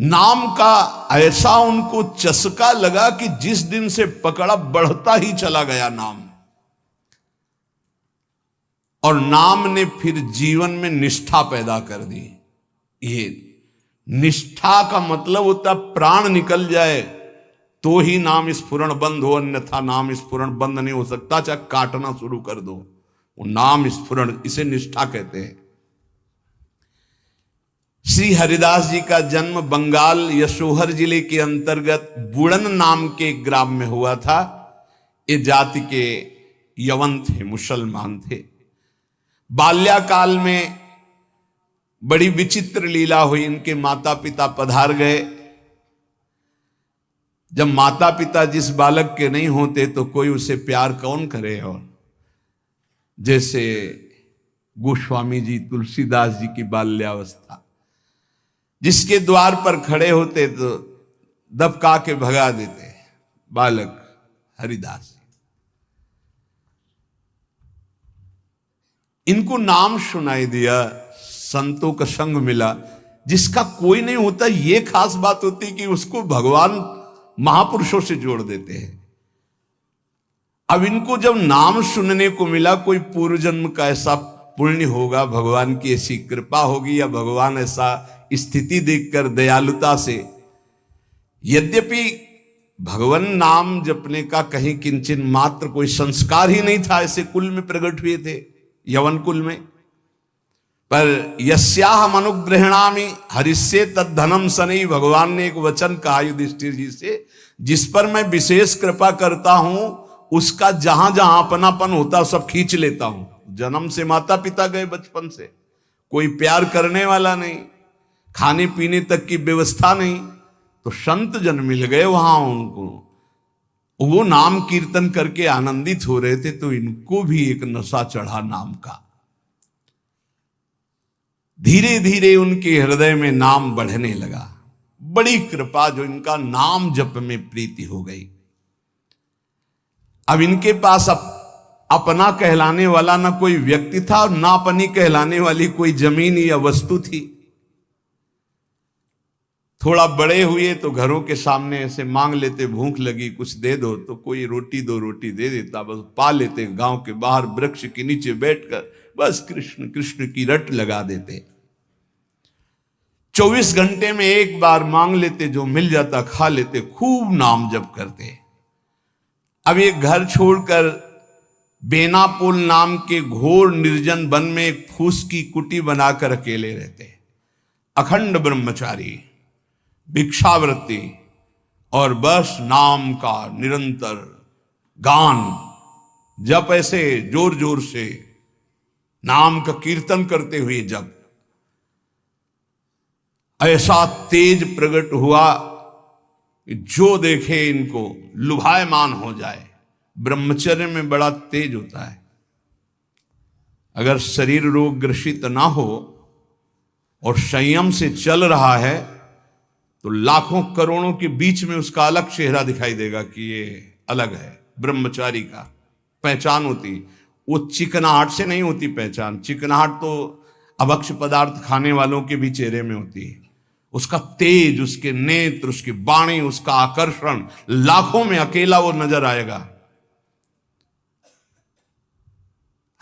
नाम का ऐसा उनको चस्का लगा कि जिस दिन से पकड़ा बढ़ता ही चला गया नाम। और नाम ने फिर जीवन में निष्ठा पैदा कर दी। ये निष्ठा का मतलब होता प्राण निकल जाए तो ही नाम स्फुरण बंद हो, अन्यथा नाम स्फुरण बंद नहीं हो सकता। चाहे काटना शुरू कर दो, वो नाम स्फुरण, इसे निष्ठा कहते हैं। श्री हरिदास जी का जन्म बंगाल यशोहर जिले के अंतर्गत बुड़न नाम के ग्राम में हुआ था। ये जाति के यवन थे, मुसलमान थे। बाल्याकाल में बड़ी विचित्र लीला हुई। इनके माता पिता पधार गए। जब माता पिता जिस बालक के नहीं होते तो कोई उसे प्यार कौन करे। और जैसे गोस्वामी जी, तुलसीदास जी की बाल्यावस्था, जिसके द्वार पर खड़े होते तो दबका के भगा देते, बालक हरिदास। इनको नाम सुनाई दिया, संतों का संग मिला। जिसका कोई नहीं होता, यह खास बात होती कि उसको भगवान महापुरुषों से जोड़ देते हैं। अब इनको जब नाम सुनने को मिला, कोई पूर्व जन्म का ऐसा पुण्य होगा, भगवान की ऐसी कृपा होगी, या भगवान ऐसा स्थिति देखकर दयालुता से, यद्यपि भगवान नाम जपने का कहीं किंचन मात्र कोई संस्कार ही नहीं था, ऐसे कुल में प्रकट हुए थे, यवन कुल में। पर यस्याहम अनुग्रहणामि हरिष्ये तद्धनम सनई, भगवान ने एक वचन कहा युधिष्ठिर जी से, जिस पर मैं विशेष कृपा करता हूं उसका जहां जहां अपनापन होता सब खींच लेता हूं। जन्म से माता पिता गए, बचपन से कोई प्यार करने वाला नहीं, खाने पीने तक की व्यवस्था नहीं, तो संत जन मिल गए वहां उनको। वो नाम कीर्तन करके आनंदित हो रहे थे, तो इनको भी एक नशा चढ़ा नाम का। धीरे धीरे उनके हृदय में नाम बढ़ने लगा। बड़ी कृपा जो इनका नाम जप में प्रीति हो गई। अब इनके पास अपना कहलाने वाला ना कोई व्यक्ति था, और ना अपनी कहलाने वाली कोई जमीन या वस्तु थी। थोड़ा बड़े हुए तो घरों के सामने ऐसे मांग लेते, भूख लगी कुछ दे दो, तो कोई रोटी दो रोटी दे देता, बस पा लेते। गांव के बाहर वृक्ष के नीचे बैठकर बस कृष्ण कृष्ण की रट लगा देते। 24 घंटे में एक बार मांग लेते, जो मिल जाता खा लेते, खूब नाम जप करते। अब ये घर छोड़कर बेनापोल नाम के घोर निर्जन वन में एक फूस की कुटी बनाकर अकेले रहते। अखंड ब्रह्मचारी, भिक्षावृत्ति, और बस नाम का निरंतर गान जप, ऐसे जोर जोर से नाम का कीर्तन करते हुए जब ऐसा तेज प्रकट हुआ कि जो देखे इनको लुभायमान हो जाए। ब्रह्मचर्य में बड़ा तेज होता है। अगर शरीर रोग ग्रसित ना हो और संयम से चल रहा है, तो लाखों करोड़ों के बीच में उसका अलग चेहरा दिखाई देगा कि ये अलग है। ब्रह्मचारी का पहचान होती, वो चिकनाहट से नहीं होती पहचान। चिकनाहट तो अभक्ष पदार्थ खाने वालों के भी चेहरे में होती है। उसका तेज, उसके नेत्र, उसकी वाणी, उसका आकर्षण, लाखों में अकेला वो नजर आएगा।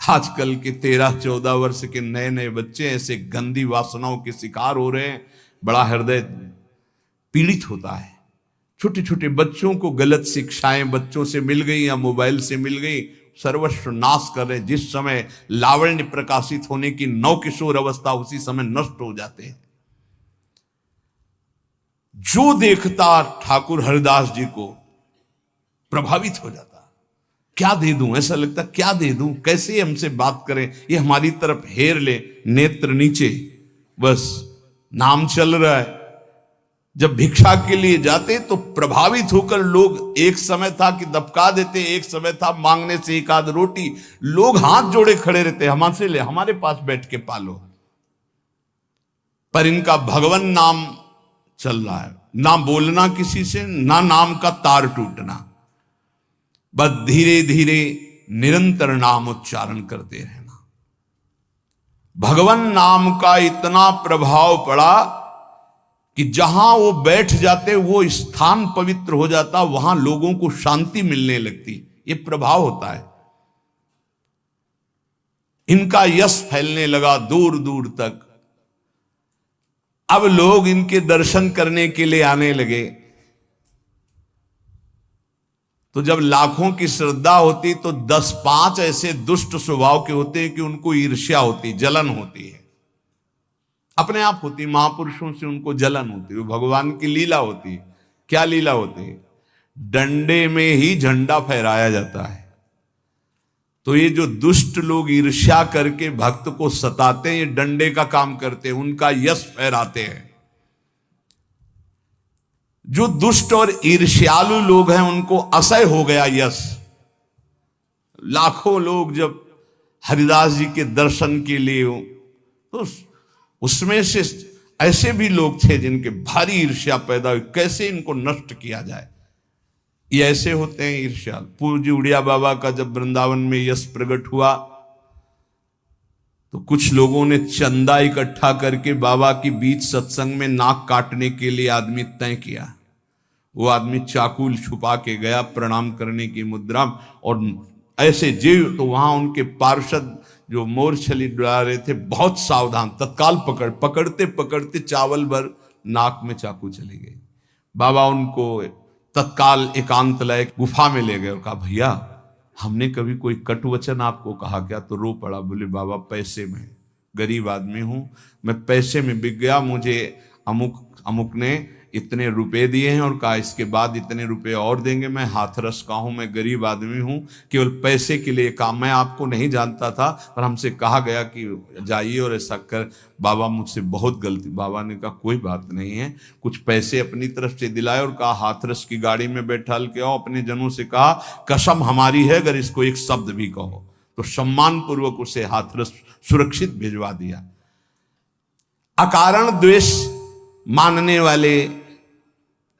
आजकल के 13-14 वर्ष के नए नए बच्चे ऐसे गंदी वासनाओं के शिकार हो रहे हैं, बड़ा हृदय पीड़ित होता है। छोटे छोटे बच्चों को गलत शिक्षाएं बच्चों से मिल गई या मोबाइल से मिल गई, सर्वस्व नाश कर रहे। जिस समय लावण्य प्रकाशित होने की नवकिशोर अवस्था, उसी समय नष्ट हो जाते हैं। जो देखता ठाकुर हरिदास जी को प्रभावित हो जाता। क्या दे दूं, ऐसा लगता क्या दे दूं, कैसे हमसे बात करें, ये हमारी तरफ हेर ले, नेत्र नीचे, बस नाम चल रहा है। जब भिक्षा के लिए जाते तो प्रभावित होकर लोग, एक समय था कि दबका देते, एक समय था मांगने से एक आध रोटी, लोग हाथ जोड़े खड़े रहते, हमसे ले, हमारे पास बैठ के पालो। पर इनका भगवान नाम चल रहा है, ना बोलना किसी से, ना नाम का तार टूटना, बस धीरे धीरे निरंतर नाम उच्चारण करते रहना। भगवान नाम का इतना प्रभाव पड़ा कि जहां वो बैठ जाते वो स्थान पवित्र हो जाता, वहां लोगों को शांति मिलने लगती। ये प्रभाव होता है। इनका यश फैलने लगा दूर दूर तक। अब लोग इनके दर्शन करने के लिए आने लगे। तो जब लाखों की श्रद्धा होती तो 10-5 ऐसे दुष्ट स्वभाव के होते हैं कि उनको ईर्ष्या होती, जलन होती है, अपने आप होती। महापुरुषों से उनको जलन होती है। भगवान की लीला होती है। क्या लीला होती है? डंडे में ही झंडा फहराया जाता है। तो ये जो दुष्ट लोग ईर्ष्या करके भक्त को सताते हैं, ये डंडे का काम करते हैं, उनका यश फहराते हैं। जो दुष्ट और ईर्ष्यालु लोग हैं उनको असह्य हो गया यश। लाखों लोग जब हरिदास जी के दर्शन के लिए हो, तो उसमें से ऐसे भी लोग थे जिनके भारी ईर्ष्या पैदा हुई, कैसे इनको नष्ट किया जाए। ये ऐसे होते हैं ईर्ष्याल। पूज्य उड़िया बाबा का जब वृंदावन में यश प्रकट हुआ तो कुछ लोगों ने चंदा इकट्ठा करके बाबा की बीच सत्संग में नाक काटने के लिए आदमी तय किया। वो आदमी चाकू छुपा के गया प्रणाम करने की मुद्रा, और ऐसे जीव तो वहां उनके पार्षद जो मोरछली डुला रहे थे बहुत सावधान, तत्काल पकड़ते पकड़ते चावल भर नाक में चाकू चली गई। बाबा उनको तत्काल एकांत लय गुफा में ले गए और कहा, भैया हमने कभी कोई कटु वचन आपको कहा क्या? तो रो पड़ा। बोले, बाबा पैसे में, गरीब आदमी हूं मैं, पैसे में बिक गया। मुझे अमुक ने इतने रुपए दिए हैं और कहा इसके बाद इतने रुपए और देंगे। मैं हाथरस का हूं, मैं गरीब आदमी हूं, केवल पैसे के लिए काम। मैं आपको नहीं जानता था पर हमसे कहा गया कि जाइए और ऐसा कर। बाबा मुझसे बहुत गलती। बाबा ने कहा कोई बात नहीं है। कुछ पैसे अपनी तरफ से दिलाए और कहा हाथरस की गाड़ी में बैठा के आओ। अपने जनों से कहा कसम हमारी है अगर इसको एक शब्द भी कहो तो सम्मान पूर्वक उसे हाथरस सुरक्षित भिजवा दिया। अकारण द्वेष मानने वाले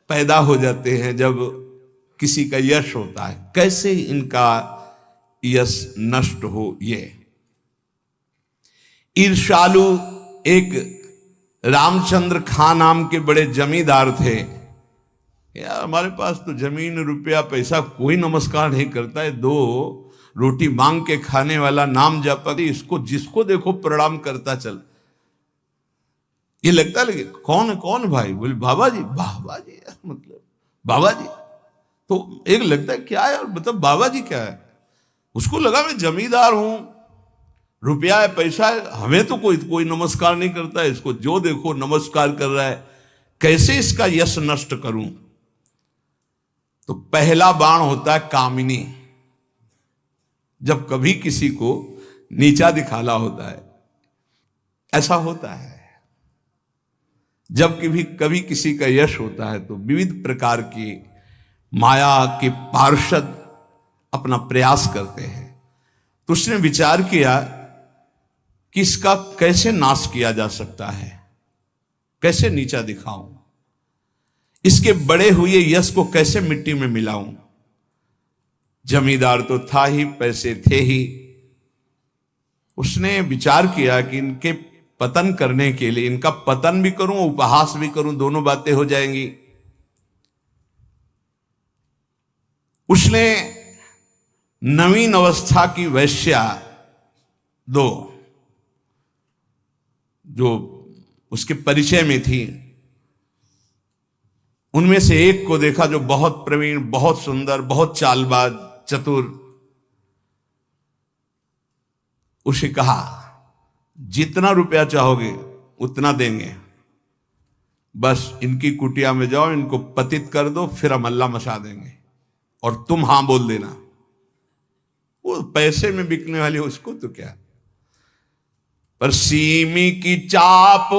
पैदा हो जाते हैं जब किसी का यश होता है। कैसे इनका यश नष्ट हो? ये ईर्ष्यालु एक रामचंद्र खां नाम के बड़े जमींदार थे। यार हमारे पास तो जमीन रुपया पैसा कोई नमस्कार नहीं करता है। 2 रोटी मांग के खाने वाला नाम जपती, इसको जिसको देखो प्रणाम करता चल। ये लगता लगे कौन है? कौन भाई? बोले बाबा जी। बाबा जी मतलब बाबा जी तो एक लगता है क्या है, मतलब बाबा जी क्या है? उसको लगा मैं जमींदार हूं, रुपया है पैसा है, हमें तो कोई नमस्कार नहीं करता है, इसको जो देखो नमस्कार कर रहा है। कैसे इसका यश नष्ट करूं? तो पहला बाण होता है कामिनी। जब कभी किसी को नीचा दिखाना होता है, ऐसा होता है। जब कभी किसी का यश होता है तो विविध प्रकार की माया के पार्षद अपना प्रयास करते हैं। तो उसने विचार किया कि इसका कैसे नाश किया जा सकता है, कैसे नीचा दिखाऊं, इसके बड़े हुए यश को कैसे मिट्टी में मिलाऊं। जमींदार तो था ही, पैसे थे ही। उसने विचार किया कि इनके पतन करने के लिए, इनका पतन भी करूं उपहास भी करूं, दोनों बातें हो जाएंगी। उसने नवीन अवस्था की वैश्या 2 जो उसके परिचय में थी, उनमें से एक को देखा जो बहुत प्रवीण, बहुत सुंदर, बहुत चालबाज, चतुर। उसे कहा जितना रुपया चाहोगे उतना देंगे, बस इनकी कुटिया में जाओ, इनको पतित कर दो, फिर हम अल्लाह मचा देंगे और तुम हां बोल देना। वो पैसे में बिकने वाली उसको तो क्या, पर सीमी की चाप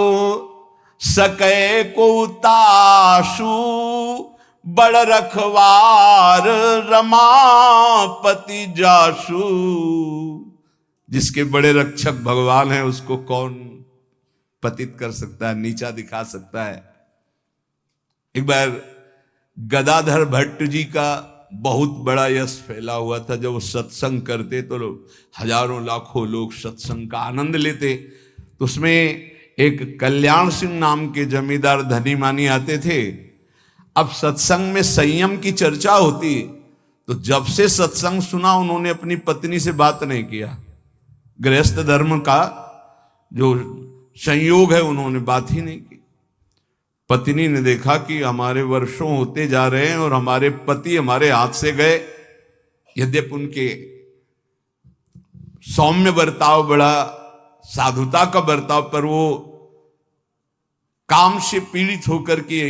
सके को ताशु, बड़ रखवार रमापति जासु। जिसके बड़े रक्षक भगवान है उसको कौन पतित कर सकता है, नीचा दिखा सकता है। एक बार गदाधर भट्ट जी का बहुत बड़ा यश फैला हुआ था। जब वो सत्संग करते तो हजारों लाखों लोग सत्संग का आनंद लेते। तो उसमें एक कल्याण सिंह नाम के जमींदार धनी मानी आते थे। अब सत्संग में संयम की चर्चा होती, तो जब से सत्संग सुना उन्होंने अपनी पत्नी से बात नहीं किया। गृहस्थ धर्म का जो संयोग है उन्होंने बात ही नहीं की। पत्नी ने देखा कि हमारे वर्षों होते जा रहे हैं और हमारे पति हमारे हाथ से गए। यद्यपि उनके सौम्य बर्ताव, बड़ा साधुता का बर्ताव, पर वो काम से पीड़ित होकर के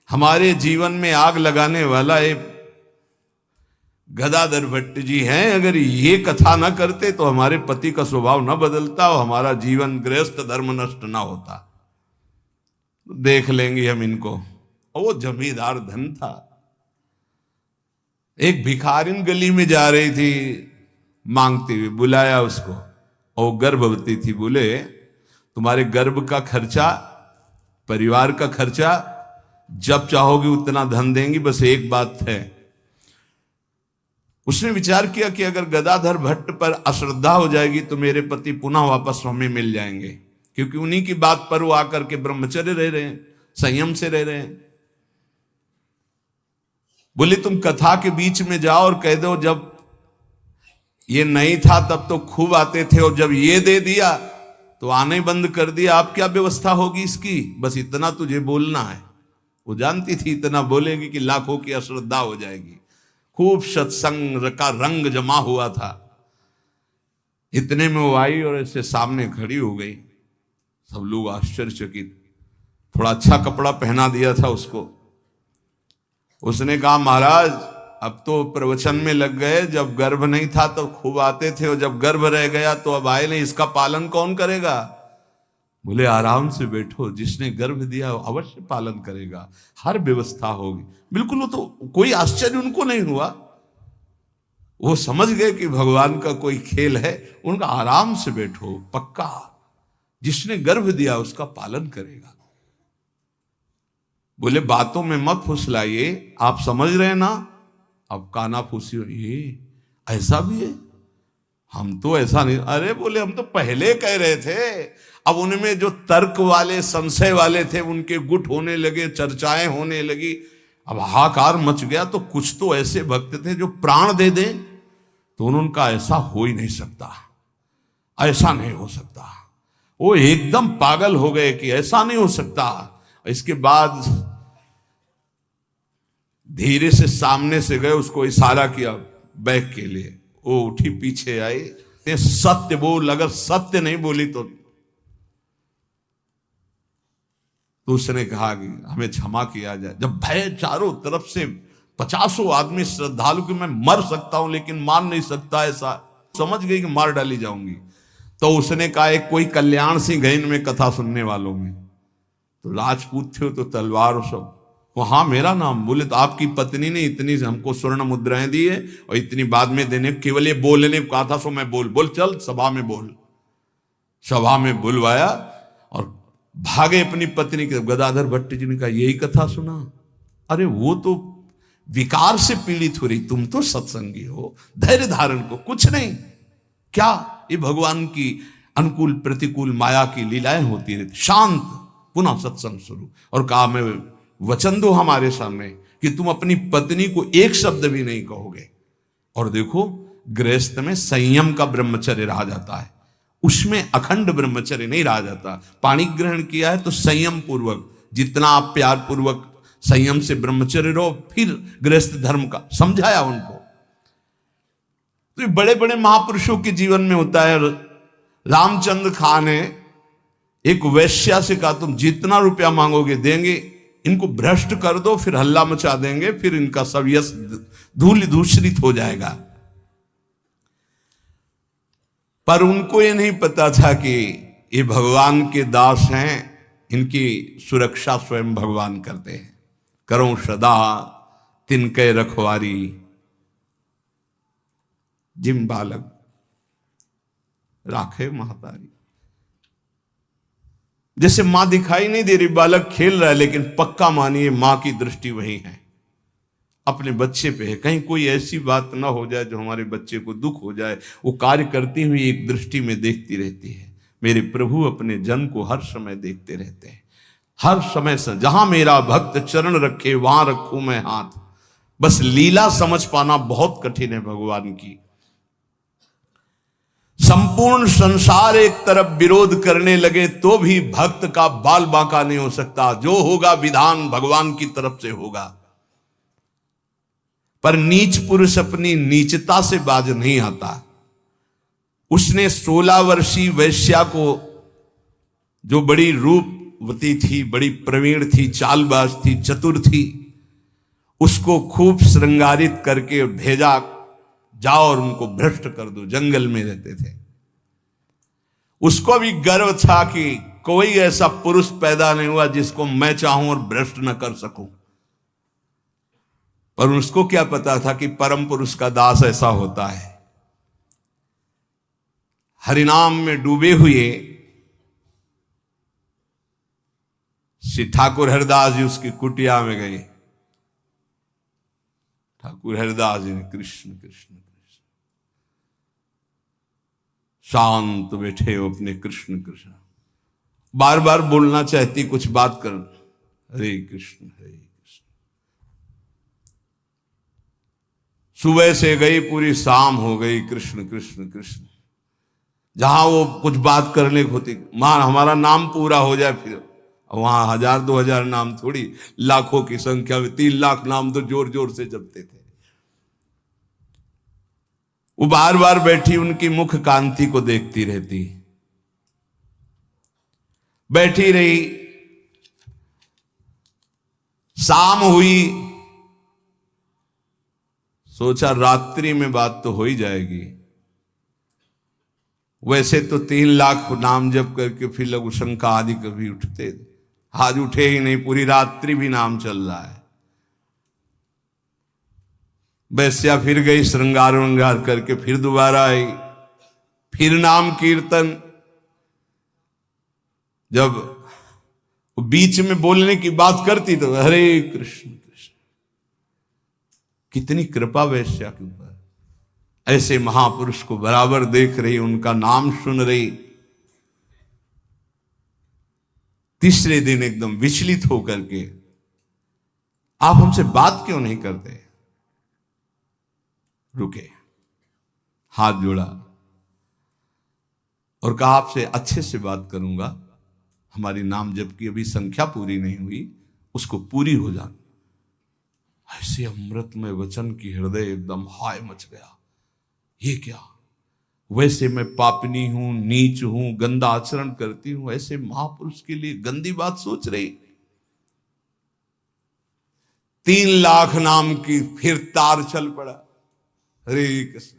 हमारे जीवन में आग लगाने वाला एक गदाधर भट्ट जी हैं। अगर ये कथा ना करते तो हमारे पति का स्वभाव ना बदलता और हमारा जीवन गृहस्थ धर्म नष्ट ना होता। देख लेंगे हम इनको। और वो जमींदार धन था। एक भिखारिन गली में जा रही थी मांगते हुए, बुलाया उसको, और गर्भवती थी। बोले तुम्हारे गर्भ का खर्चा, परिवार का खर्चा जब चाहोगे उतना धन देंगी, बस एक बात है। उसने विचार किया कि अगर गदाधर भट्ट पर अश्रद्धा हो जाएगी तो मेरे पति पुनः वापस हमें मिल जाएंगे, क्योंकि उन्हीं की बात पर वो आकर के ब्रह्मचर्य रह रहे हैं, संयम से रह रहे हैं। बोले तुम कथा के बीच में जाओ और कह दो जब ये नहीं था तब तो खूब आते थे और जब ये दे दिया तो आने बंद कर दिया, आप क्या व्यवस्था होगी इसकी, बस इतना तुझे बोलना है। वो जानती थी इतना बोलेगी कि लाखों की अश्रद्धा हो जाएगी। खूब सत्संग का रंग जमा हुआ था। इतने में वो आई और ऐसे सामने खड़ी हो गई। सब लोग आश्चर्यचकित। थोड़ा अच्छा कपड़ा पहना दिया था उसको। उसने कहा महाराज अब तो प्रवचन में लग गए, जब गर्भ नहीं था तो खूब आते थे और जब गर्भ रह गया तो अब आए नहीं, इसका पालन कौन करेगा। बोले आराम से बैठो, जिसने गर्भ दिया अवश्य पालन करेगा, हर व्यवस्था होगी। बिल्कुल। वो तो कोई आश्चर्य उनको नहीं हुआ। वो समझ गए कि भगवान का कोई खेल है। उनका आराम से बैठो, पक्का जिसने गर्भ दिया उसका पालन करेगा। बोले बातों में मत फुसलाइए, आप समझ रहे ना। अब काना फूसी हो, ये ऐसा भी है, हम तो ऐसा नहीं। अरे बोले हम तो पहले कह रहे थे। अब उनमें जो तर्क वाले, संशय वाले थे उनके गुट होने लगे, चर्चाएं होने लगी। अब हाहाकार मच गया। तो कुछ तो ऐसे भक्त थे जो प्राण दे दें, तो उनका ऐसा हो ही नहीं सकता, ऐसा नहीं हो सकता। वो एकदम पागल हो गए कि ऐसा नहीं हो सकता। इसके बाद धीरे से सामने से गए, उसको इशारा किया बैग के लिए। वो उठी, पीछे आई। सत्य बोल, अगर सत्य नहीं बोली तो उसने कहा कि हमें क्षमा किया जाए। जब भय चारों तरफ से 50 आदमी श्रद्धालु कि मैं मर सकता हूं लेकिन मार नहीं सकता, ऐसा समझ गई कि मार डाली जाऊंगी। तो उसने कहा एक कोई कल्याण सिंह गए इनमें कथा सुनने वालों में, तो राजपूत थे तो तलवार सब। वो हाँ मेरा नाम। बोले तो आपकी पत्नी ने इतनी हमको स्वर्ण मुद्राएं दी है और इतनी बाद में देने, केवल ये बोलने को कहा था, सो मैं बोल चल सभा में बोल। सभा में बुलवाया और भागे अपनी पत्नी के। गदाधर भट्ट जी ने कहा यही कथा सुना। अरे वो तो विकार से पीड़ित हो रही, तुम तो सत्संगी हो, धैर्य धारण को कुछ नहीं। क्या ये भगवान की अनुकूल प्रतिकूल माया की लीलाएं होती रहती। शांत। पुनः सत्संग शुरू। और कहा मैं वचन दो हमारे सामने कि तुम अपनी पत्नी को एक शब्द भी नहीं कहोगे। और देखो गृहस्थ में संयम का ब्रह्मचर्य रहा जाता है, उसमें अखंड ब्रह्मचर्य नहीं रहा जाता। पाणी ग्रहण किया है तो संयम पूर्वक, जितना आप प्यार पूर्वक संयम से ब्रह्मचर्य रहो, फिर गृहस्थ धर्म का समझाया उनको। तो ये बड़े बड़े महापुरुषों के जीवन में होता है। रामचंद्र खां ने एक वैश्या से कहा तुम जितना रुपया मांगोगे देंगे, इनको भ्रष्ट कर दो, फिर हल्ला मचा देंगे, फिर इनका सब यश धूल दूषित हो जाएगा। पर उनको ये नहीं पता था कि ये भगवान के दास हैं, इनकी सुरक्षा स्वयं भगवान करते हैं। करो सदा तिनके रखवारी, जिम बालक राखे महतारी। जैसे मां दिखाई नहीं दे रही, बालक खेल रहा है, लेकिन पक्का मानिए मां की दृष्टि वहीं है, अपने बच्चे पे है। कहीं कोई ऐसी बात ना हो जाए जो हमारे बच्चे को दुख हो जाए। वो कार्य करती हुई एक दृष्टि में देखती रहती है। मेरे प्रभु अपने जन को हर समय देखते रहते हैं, हर समय से। जहां मेरा भक्त चरण रखे वहां रखूं मैं हाथ। बस लीला समझ पाना बहुत कठिन है भगवान की। संपूर्ण संसार एक तरफ विरोध करने लगे तो भी भक्त का बाल बांका नहीं हो सकता। जो होगा विधान भगवान की तरफ से होगा। पर नीच पुरुष अपनी नीचता से बाज नहीं आता। उसने 16 वर्षीय वैश्या को, जो बड़ी रूपवती थी, बड़ी प्रवीण थी, चालबाज थी, चतुर थी, उसको खूब श्रृंगारित करके भेजा, जाओ और उनको भ्रष्ट कर दो। जंगल में रहते थे। उसको भी गर्व था कि कोई ऐसा पुरुष पैदा नहीं हुआ जिसको मैं चाहूं और भ्रष्ट न कर सकूं। पर उसको क्या पता था कि परम पुरुष का दास ऐसा होता है। हरिनाम में डूबे हुए श्री ठाकुर हरिदास जी उसकी कुटिया में गए। ठाकुर हरिदास जी ने कृष्ण कृष्ण कृष्ण, शांत बैठे हो अपने कृष्ण कृष्ण, बार बार बोलना चाहती कुछ बात कर, हरे कृष्ण हरे कृष्ण। सुबह से गई पूरी शाम हो गई, कृष्ण कृष्ण कृष्ण। जहां वो कुछ बात करने को होती, मां हमारा नाम पूरा हो जाए, फिर वहां 1000-2000 नाम थोड़ी, लाखों की संख्या में 3 लाख नाम तो जोर जोर से जपते थे। वो बार बार बैठी उनकी मुख कांति को देखती रहती, बैठी रही। शाम हुई, सोचा रात्रि में बात तो हो ही जाएगी। वैसे तो 3 लाख नाम जप करके फिर लघु शंका आदि कभी उठते, आज उठे ही नहीं, पूरी रात्रि भी नाम चल रहा है। वैश्या फिर गई, श्रृंगार वंगार करके फिर दोबारा आई, फिर नाम कीर्तन। जब बीच में बोलने की बात करती तो हरे कृष्ण कृष्ण। कितनी कृपा वैश्या के ऊपर। ऐसे महापुरुष को बराबर देख रही, उनका नाम सुन रही। तीसरे दिन एकदम विचलित होकर के, आप हमसे बात क्यों नहीं करते? रुके, हाथ जोड़ा और कहा आपसे अच्छे से बात करूंगा, हमारी नाम जप की अभी संख्या पूरी नहीं हुई, उसको पूरी हो जाए। ऐसे अमृतमय वचन की हृदय एकदम हाय मच गया। ये क्या? वैसे मैं पापनी हूं, नीच हूं, गंदा आचरण करती हूं, ऐसे महापुरुष के लिए गंदी बात सोच रही। 3 लाख नाम की फिर तार चल पड़ा, हरे कृष्ण।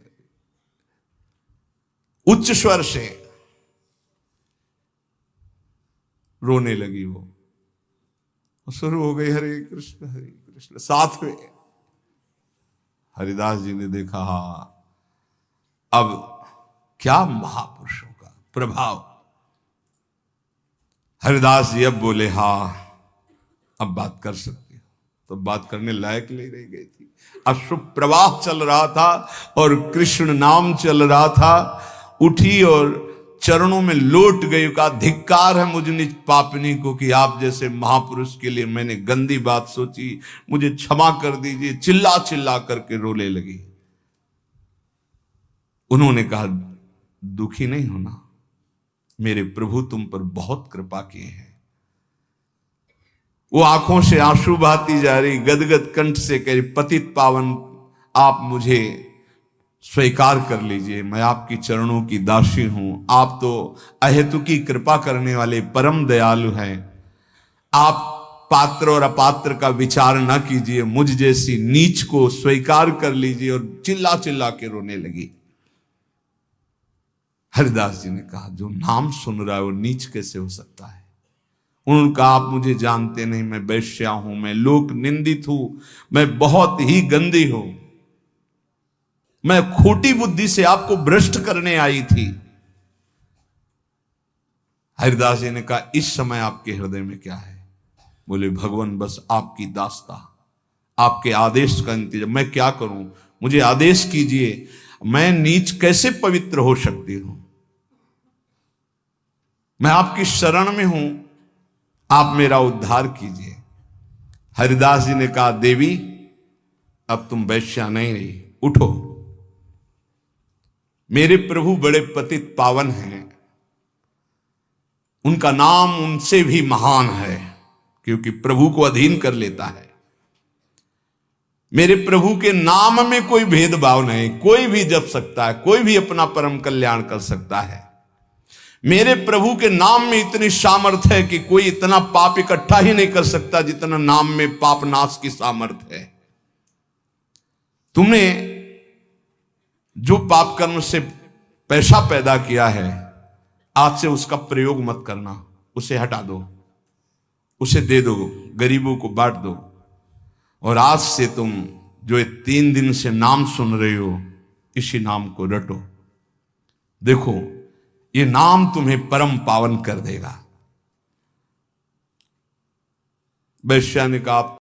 उच्च स्वर से रोने लगी वो, शुरू हो गई हरे कृष्ण हरे कृष्ण। साथ में हरिदास जी ने देखा, हा अब क्या महापुरुषों का प्रभाव। हरिदास जी अब बोले, हा अब बात कर सकती हो। तो बात करने लायक नहीं रह गई थी। अश्रुप प्रवाह चल रहा था और कृष्ण नाम चल रहा था। उठी और चरणों में लौट गई, का धिक्कार है मुझ निज पापनी को कि आप जैसे महापुरुष के लिए मैंने गंदी बात सोची, मुझे क्षमा कर दीजिए। चिल्ला चिल्ला करके रोने लगी। उन्होंने कहा, दुखी नहीं होना, मेरे प्रभु तुम पर बहुत कृपा किए हैं। वो आंखों से आंसू बहाती जा रही, गदगद कंठ से कह रही, पतित पावन आप मुझे स्वीकार कर लीजिए, मैं आपकी चरणों की दासी हूं। आप तो अहेतु की कृपा करने वाले परम दयालु हैं। आप पात्र और अपात्र का विचार न कीजिए, मुझ जैसी नीच को स्वीकार कर लीजिए। और चिल्ला चिल्ला के रोने लगी। हरिदास जी ने कहा, जो नाम सुन रहा है वो नीच कैसे हो सकता है? उन्होंने कहा, आप मुझे जानते नहीं, मैं वैश्या हूं, मैं लोक निंदित हूं, मैं बहुत ही गंदी हूं, मैं खोटी बुद्धि से आपको भ्रष्ट करने आई थी। हरिदास जी ने कहा, इस समय आपके हृदय में क्या है? बोले, भगवान बस आपकी दास्ता, आपके आदेश का इंतजार। मैं क्या करूं, मुझे आदेश कीजिए। मैं नीच कैसे पवित्र हो सकती हूं? मैं आपकी शरण में हूं, आप मेरा उद्धार कीजिए। हरिदास जी ने कहा, देवी अब तुम वैश्या नहीं रही, उठो। मेरे प्रभु बड़े पतित पावन हैं, उनका नाम उनसे भी महान है, क्योंकि प्रभु को अधीन कर लेता है। मेरे प्रभु के नाम में कोई भेदभाव नहीं, कोई भी जप सकता है, कोई भी अपना परम कल्याण कर सकता है। मेरे प्रभु के नाम में इतनी सामर्थ्य है कि कोई इतना पाप इकट्ठा ही नहीं कर सकता जितना नाम में पाप नाश की सामर्थ्य है। तुमने जो पाप कर्म से पैसा पैदा किया है, आज से उसका प्रयोग मत करना, उसे हटा दो, उसे दे दो, गरीबों को बांट दो। और आज से तुम जो ये 3 दिन से नाम सुन रहे हो, इसी नाम को रटो। देखो, ये नाम तुम्हें परम पावन कर देगा। वैश्या ने कहा,